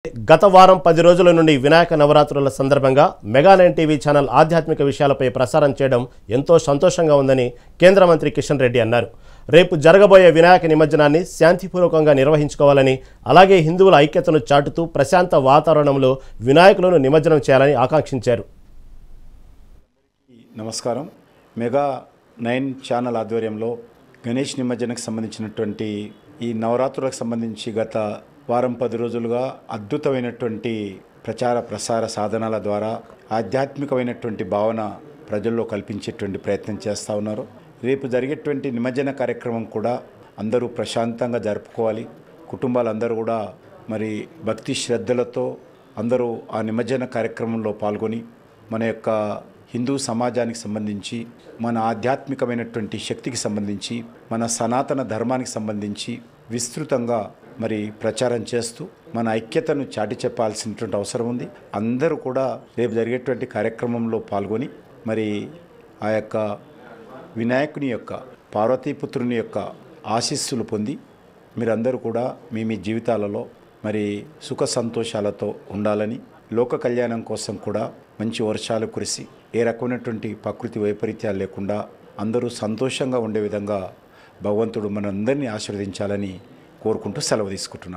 గత వారం 10 రోజుల నుండి వినాయక నవరాత్రుల సందర్భంగా మెగా 9 టీవీ ఛానల్ ఆధ్యాత్మిక విషయాలపై ప్రసారం చేయడం ఎంతో సంతోషంగా ఉందని కేంద్ర మంత్రి కిషన్ రెడ్డి అన్నారు. రేపు జరగబోయే వినాయక నిమజ్జనాన్ని శాంతిపూర్వకంగా నిర్వహించుకోవాలని, అలాగే హిందువుల ఐక్యతను చాటుతూ ప్రశాంత వాతావరణంలో వినాయకులను నిమజ్జనం చేయాలని ఆకాంక్షించారు. నమస్కారం. మెగా 9 ఛానల్ ఆధ్వర్యంలో గణేష్ నిమజ్జనకు సంబంధించినటువంటి ఈ నవరాత్రులకు సంబంధించి గత వారం 10 రోజులుగా అద్భుతమైనటువంటి ప్రచార ప్రసార సాధనాల ద్వారా ఆధ్యాత్మికమైనటువంటి భావన ప్రజల్లో కల్పించేటువంటి ప్రయత్నం చేస్తూ ఉన్నారు. రేపు జరిగేటువంటి నిమజ్జన కార్యక్రమం కూడా అందరూ ప్రశాంతంగా జరుపుకోవాలి. కుటుంబాలందరూ కూడా మరి భక్తి శ్రద్ధలతో అందరూ ఆ నిమజ్జన కార్యక్రమంలో పాల్గొని మన యొక్క హిందూ సమాజానికి సంబంధించి, మన ఆధ్యాత్మికమైనటువంటి శక్తికి సంబంధించి, మన సనాతన ధర్మానికి సంబంధించి విస్తృతంగా మరి ప్రచారం చేస్తూ మన ఐక్యతను చాటి చెప్పాల్సినటువంటి అవసరం ఉంది. అందరూ కూడా రేపు జరిగేటువంటి కార్యక్రమంలో పాల్గొని మరి ఆ యొక్క వినాయకుని యొక్క పార్వతీపుత్రుని యొక్క ఆశీస్సులు పొంది మీరందరూ కూడా మీ జీవితాలలో మరి సుఖ సంతోషాలతో ఉండాలని, లోక కళ్యాణం కోసం కూడా మంచి వర్షాలు కురిసి ఏ రకమైనటువంటి ప్రకృతి వైపరీత్యాలు లేకుండా అందరూ సంతోషంగా ఉండే విధంగా భగవంతుడు మనందరినీ ఆశీర్వదించాలని కోరుకుంటూ సెలవు తీసుకుంటున్నాను.